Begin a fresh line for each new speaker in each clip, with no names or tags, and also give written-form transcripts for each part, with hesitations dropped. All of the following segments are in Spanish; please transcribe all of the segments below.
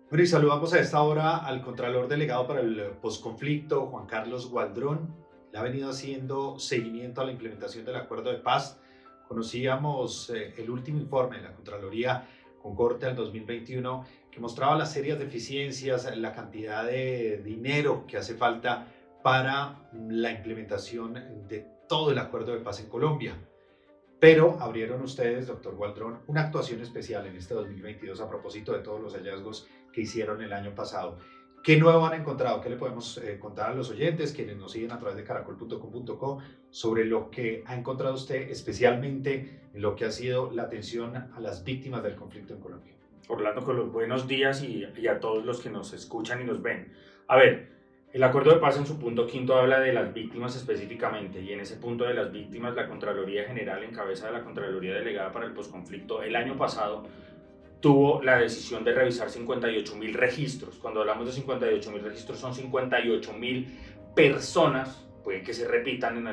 Bueno, y saludamos a esta hora al Contralor Delegado para el Posconflicto, Juan Carlos Gualdrón. Le ha venido haciendo seguimiento a la implementación del acuerdo de paz. Conocíamos el último informe de la Contraloría con corte al 2021 que mostraba las serias deficiencias, la cantidad de dinero que hace falta para la implementación de todo el acuerdo de paz en Colombia. Pero abrieron ustedes, doctor Gualdrón, una actuación especial en este 2022 a propósito de todos los hallazgos que hicieron el año pasado. ¿Qué nuevo han encontrado? ¿Qué le podemos contar a los oyentes, quienes nos siguen a través de caracol.com.co, sobre lo que ha encontrado usted, especialmente en lo que ha sido la atención a las víctimas del conflicto en Colombia?
Orlando, con los buenos días y a todos los que nos escuchan y nos ven. A ver, el acuerdo de paz en su punto quinto habla de las víctimas específicamente, y en ese punto de las víctimas la Contraloría General, en cabeza de la Contraloría Delegada para el Posconflicto, el año pasado tuvo la decisión de revisar 58.000 registros. Cuando hablamos de 58.000 registros, son 58.000 personas, puede que se repitan en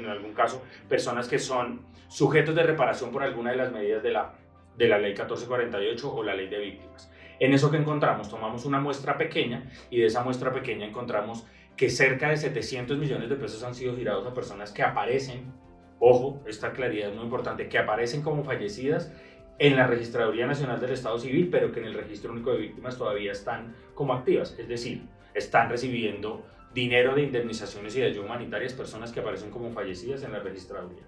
algún caso, personas que son sujetos de reparación por alguna de las medidas de la ley 1448 o la ley de víctimas. En eso que encontramos, tomamos una muestra pequeña y de esa muestra pequeña encontramos que cerca de 700 millones de pesos han sido girados a personas que aparecen, ojo, esta claridad es muy importante, que aparecen como fallecidas en la Registraduría Nacional del Estado Civil, pero que en el Registro Único de Víctimas todavía están como activas, es decir, están recibiendo dinero de indemnizaciones y de ayuda humanitarias personas que aparecen como fallecidas en la registraduría.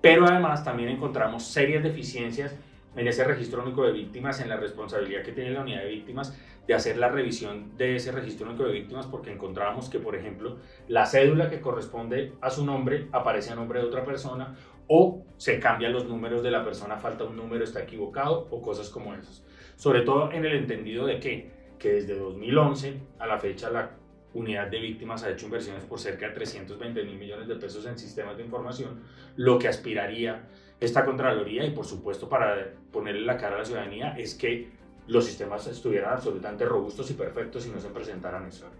Pero además también encontramos serias deficiencias en ese registro único de víctimas, en la responsabilidad que tiene la unidad de víctimas de hacer la revisión de ese registro único de víctimas, porque encontramos que, por ejemplo, la cédula que corresponde a su nombre aparece a nombre de otra persona, o se cambian los números de la persona, falta un número, está equivocado, o cosas como esas. Sobre todo en el entendido de que desde 2011 a la fecha la unidad de víctimas ha hecho inversiones por cerca de 320.000 millones de pesos en sistemas de información, lo que aspiraría esta Contraloría, y por supuesto para ponerle la cara a la ciudadanía, es que los sistemas estuvieran absolutamente robustos y perfectos y no se presentaran eso.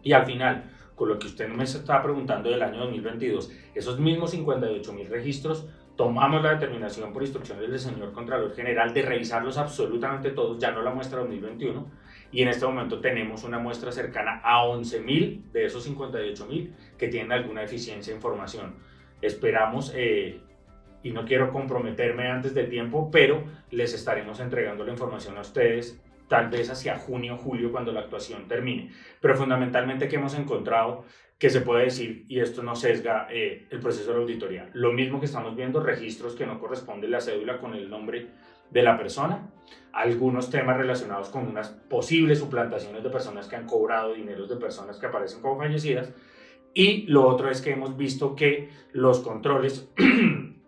Y al final, con lo que usted me estaba preguntando del año 2022, esos mismos 58.000 registros, tomamos la determinación por instrucciones del señor Contralor General de revisarlos absolutamente todos, ya no la muestra 2021, y en este momento tenemos una muestra cercana a 11.000 de esos 58.000 que tienen alguna deficiencia de información. Esperamos, y no quiero comprometerme antes de tiempo, pero les estaremos entregando la información a ustedes tal vez hacia junio o julio, cuando la actuación termine. Pero fundamentalmente, que hemos encontrado, que se puede decir, y esto no sesga el proceso de la auditoría, lo mismo que estamos viendo: registros que no corresponden la cédula con el nombre de la persona, algunos temas relacionados con unas posibles suplantaciones de personas que han cobrado dineros de personas que aparecen como fallecidas, y lo otro es que hemos visto que los controles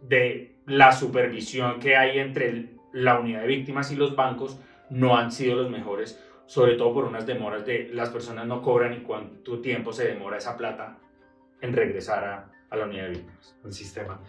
de la supervisión que hay entre la unidad de víctimas y los bancos no han sido los mejores, sobre todo por unas demoras de las personas no cobran y cuánto tiempo se demora esa plata en regresar a la unidad de víctimas.
El sistema.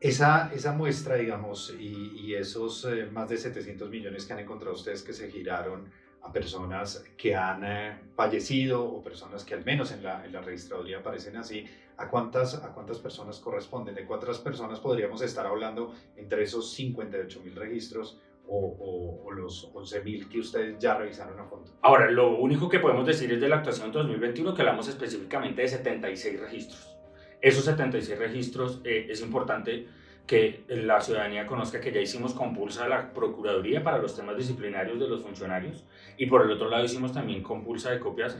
Esa muestra, digamos, y esos más de 700 millones que han encontrado ustedes que se giraron a personas que han fallecido o personas que al menos en la registraduría aparecen así, ¿a cuántas personas corresponden? ¿De cuántas personas podríamos estar hablando entre esos 58.000 registros o los 11.000 que ustedes ya revisaron a fondo?
Ahora, lo único que podemos decir es de la actuación 2021, que hablamos específicamente de 76 registros. Esos 76 registros, es importante que la ciudadanía conozca que ya hicimos compulsa a la Procuraduría para los temas disciplinarios de los funcionarios, y por el otro lado hicimos también compulsa de copias,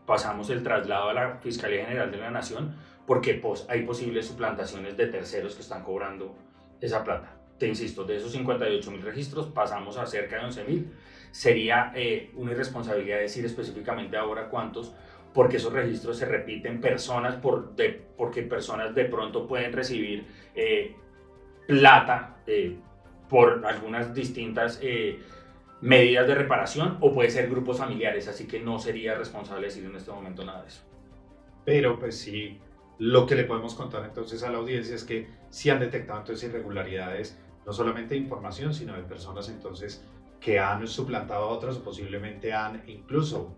pasamos el traslado a la Fiscalía General de la Nación, porque hay posibles suplantaciones de terceros que están cobrando esa plata. Te insisto, de esos 58.000 registros pasamos a cerca de 11.000. Sería una irresponsabilidad decir específicamente ahora cuántos, porque esos registros se repiten personas porque personas de pronto pueden recibir plata por algunas distintas medidas de reparación, o puede ser grupos familiares, así que no sería responsable decir en este momento nada de eso.
Pero pues sí, lo que le podemos contar entonces a la audiencia es que sí han detectado entonces irregularidades, no solamente de información, sino de personas entonces que han suplantado a otras o posiblemente han incluso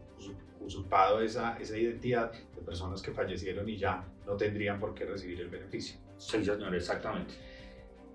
usurpado esa identidad de personas que fallecieron y ya no tendrían por qué recibir el beneficio.
Sí, señor, exactamente.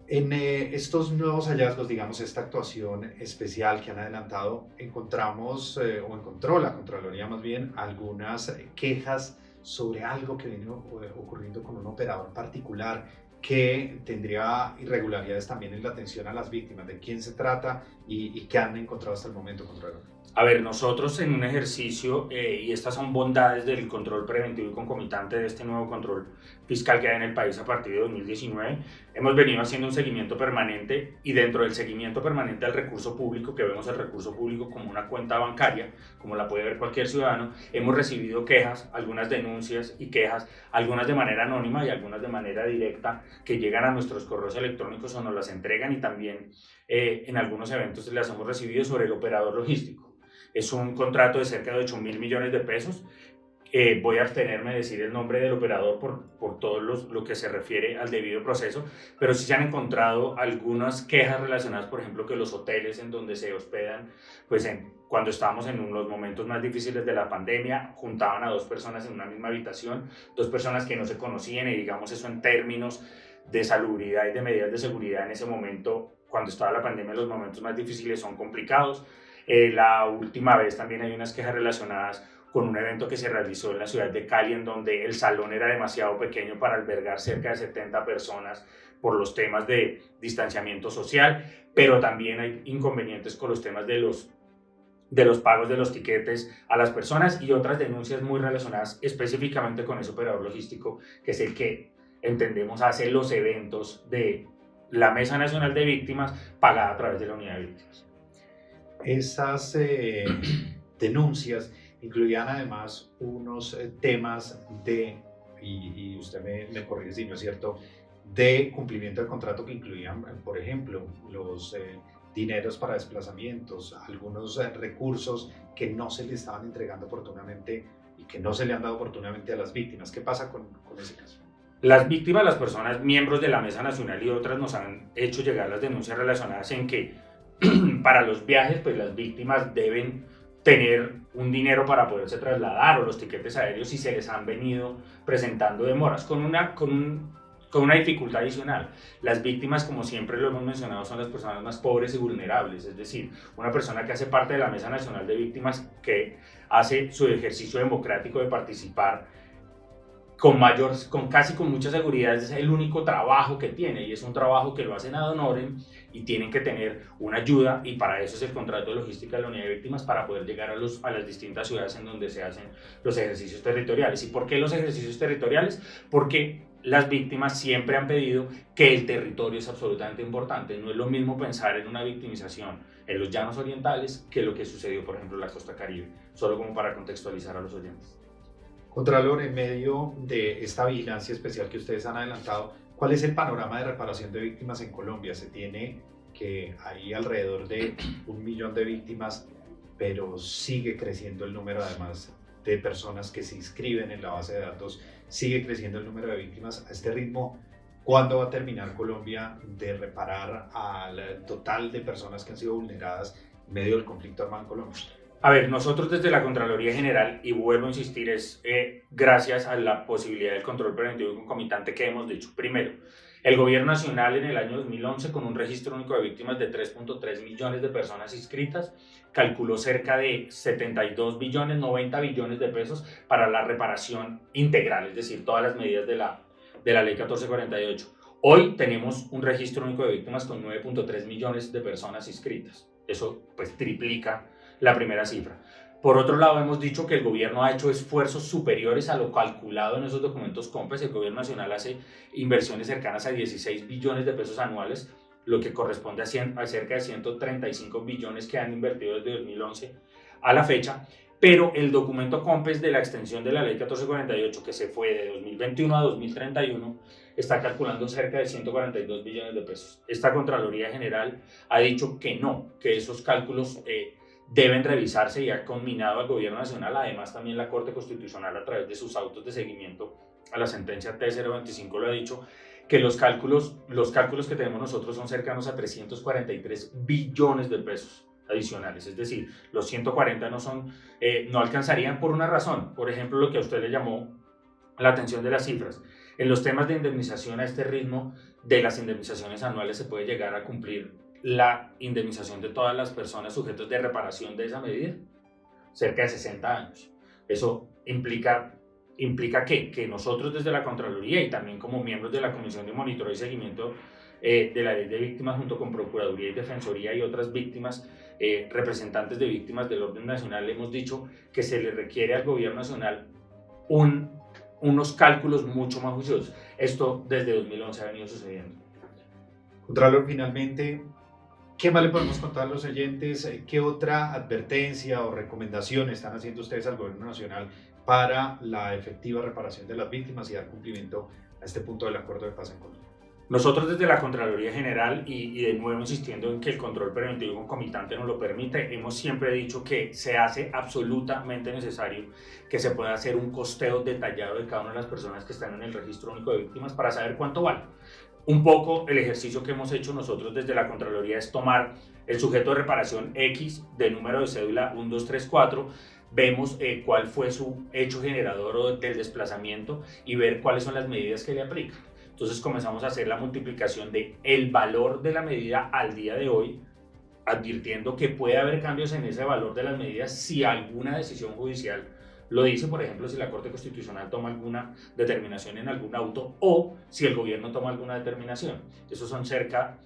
En estos nuevos hallazgos, digamos, esta actuación especial que han adelantado, encontramos, o encontró la Contraloría más bien, algunas quejas sobre algo que viene ocurriendo con un operador particular que tendría irregularidades también en la atención a las víctimas. ¿De quién se trata y qué han encontrado hasta el momento, Contralor?
A ver, nosotros en un ejercicio, y estas son bondades del control preventivo y concomitante de este nuevo control fiscal que hay en el país a partir de 2019, hemos venido haciendo un seguimiento permanente y dentro del seguimiento permanente al recurso público, que vemos el recurso público como una cuenta bancaria, como la puede ver cualquier ciudadano, hemos recibido quejas, algunas denuncias y quejas, algunas de manera anónima y algunas de manera directa, que llegan a nuestros correos electrónicos o nos las entregan y también en algunos eventos las hemos recibido sobre el operador logístico. Es un contrato de cerca de 8.000 millones de pesos. Voy a abstenerme de decir el nombre del operador por todo lo que se refiere al debido proceso, pero sí se han encontrado algunas quejas relacionadas, por ejemplo, que los hoteles en donde se hospedan, pues cuando estábamos en los momentos más difíciles de la pandemia, juntaban a dos personas en una misma habitación, dos personas que no se conocían y digamos eso en términos de salubridad y de medidas de seguridad en ese momento, cuando estaba la pandemia, los momentos más difíciles son complicados. La última vez también hay unas quejas relacionadas con un evento que se realizó en la ciudad de Cali, en donde el salón era demasiado pequeño para albergar cerca de 70 personas por los temas de distanciamiento social, pero también hay inconvenientes con los temas de los pagos de los tiquetes a las personas y otras denuncias muy relacionadas específicamente con ese operador logístico, que es el que entendemos hace los eventos de la Mesa Nacional de Víctimas pagada a través de la Unidad de Víctimas.
Esas denuncias incluían además unos temas y usted me corrige si no es cierto, de cumplimiento del contrato que incluían, por ejemplo, los dineros para desplazamientos, algunos recursos que no se le estaban entregando oportunamente y que no se le han dado oportunamente a las víctimas. ¿Qué pasa con ese caso?
Las víctimas, las personas miembros de la Mesa Nacional y otras nos han hecho llegar las denuncias relacionadas en que para los viajes, pues las víctimas deben tener un dinero para poderse trasladar o los tiquetes aéreos y se les han venido presentando demoras con una dificultad adicional. Las víctimas, como siempre lo hemos mencionado, son las personas más pobres y vulnerables, es decir, una persona que hace parte de la Mesa Nacional de Víctimas, que hace su ejercicio democrático de participar con mucha seguridad, es el único trabajo que tiene y es un trabajo que lo hacen ad honorem y tienen que tener una ayuda y para eso es el contrato de logística de la Unidad de Víctimas, para poder llegar a las distintas ciudades en donde se hacen los ejercicios territoriales. ¿Y por qué los ejercicios territoriales? Porque las víctimas siempre han pedido que el territorio es absolutamente importante. No es lo mismo pensar en una victimización en los llanos orientales que lo que sucedió, por ejemplo, en la costa Caribe, solo como para contextualizar a los oyentes.
Contralor, en medio de esta vigilancia especial que ustedes han adelantado, ¿cuál es el panorama de reparación de víctimas en Colombia? Se tiene que hay alrededor de 1 millón de víctimas, pero sigue creciendo el número además de personas que se inscriben en la base de datos, sigue creciendo el número de víctimas a este ritmo. ¿Cuándo va a terminar Colombia de reparar al total de personas que han sido vulneradas en medio del conflicto armado en Colombia?
A ver, nosotros desde la Contraloría General, y vuelvo a insistir, es gracias a la posibilidad del control preventivo y concomitante que hemos dicho. Primero, el Gobierno Nacional en el año 2011, con un registro único de víctimas de 3.3 millones de personas inscritas, calculó cerca de 72 billones, 90 billones de pesos para la reparación integral, es decir, todas las medidas de la Ley 1448. Hoy tenemos un registro único de víctimas con 9.3 millones de personas inscritas. Eso pues triplica la primera cifra. Por otro lado, hemos dicho que el gobierno ha hecho esfuerzos superiores a lo calculado en esos documentos COMPES. El gobierno nacional hace inversiones cercanas a 16 billones de pesos anuales, lo que corresponde a cerca de 135 billones que han invertido desde 2011 a la fecha. Pero el documento COMPES de la extensión de la Ley 1448, que se fue de 2021 a 2031, está calculando cerca de 142 billones de pesos. Esta Contraloría General ha dicho que no, que esos cálculos deben revisarse y ha conminado al Gobierno Nacional, además también la Corte Constitucional a través de sus autos de seguimiento a la sentencia T025 lo ha dicho, que los cálculos que tenemos nosotros son cercanos a 343 billones de pesos adicionales, es decir, los 140 no alcanzarían por una razón, por ejemplo, lo que a usted le llamó la atención de las cifras. En los temas de indemnización, a este ritmo de las indemnizaciones anuales se puede llegar a cumplir la indemnización de todas las personas sujetas de reparación de esa medida, cerca de 60 años. Eso implica que nosotros desde la Contraloría y también como miembros de la Comisión de Monitoreo y Seguimiento de la Ley de Víctimas junto con Procuraduría y Defensoría y otras víctimas, representantes de víctimas del orden nacional, hemos dicho que se le requiere al gobierno nacional unos cálculos mucho más juiciosos. Esto desde 2011 ha venido sucediendo.
Contralor, finalmente, ¿qué más le podemos contar a los oyentes? ¿Qué otra advertencia o recomendación están haciendo ustedes al gobierno nacional para la efectiva reparación de las víctimas y dar cumplimiento a este punto del acuerdo de paz en Colombia?
Nosotros desde la Contraloría General, y de nuevo insistiendo en que el control preventivo concomitante nos lo permite, hemos siempre dicho que se hace absolutamente necesario que se pueda hacer un costeo detallado de cada una de las personas que están en el registro único de víctimas para saber cuánto vale. Un poco el ejercicio que hemos hecho nosotros desde la Contraloría es tomar el sujeto de reparación X de número de cédula 1234, vemos cuál fue su hecho generador del desplazamiento y ver cuáles son las medidas que le aplican. Entonces comenzamos a hacer la multiplicación de el valor de la medida al día de hoy, advirtiendo que puede haber cambios en ese valor de las medidas si alguna decisión judicial lo dice, por ejemplo, si la Corte Constitucional toma alguna determinación en algún auto o si el gobierno toma alguna determinación. Esos son cerca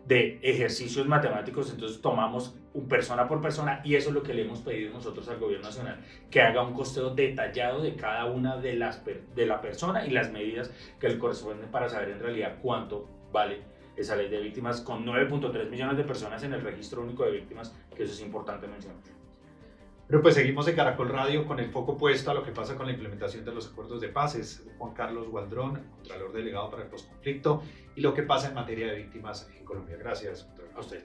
de ejercicios matemáticos, entonces tomamos persona por persona y eso es lo que le hemos pedido nosotros al gobierno nacional, que haga un costeo detallado de cada una de la persona y las medidas que le corresponden para saber en realidad cuánto vale esa ley de víctimas con 9.3 millones de personas en el registro único de víctimas, que eso es importante mencionar.
Pero pues seguimos en Caracol Radio con el foco puesto a lo que pasa con la implementación de los acuerdos de paz. Es Juan Carlos Gualdrón, Contralor Delegado para el Postconflicto, y lo que pasa en materia de víctimas en Colombia. Gracias, doctor.
A usted.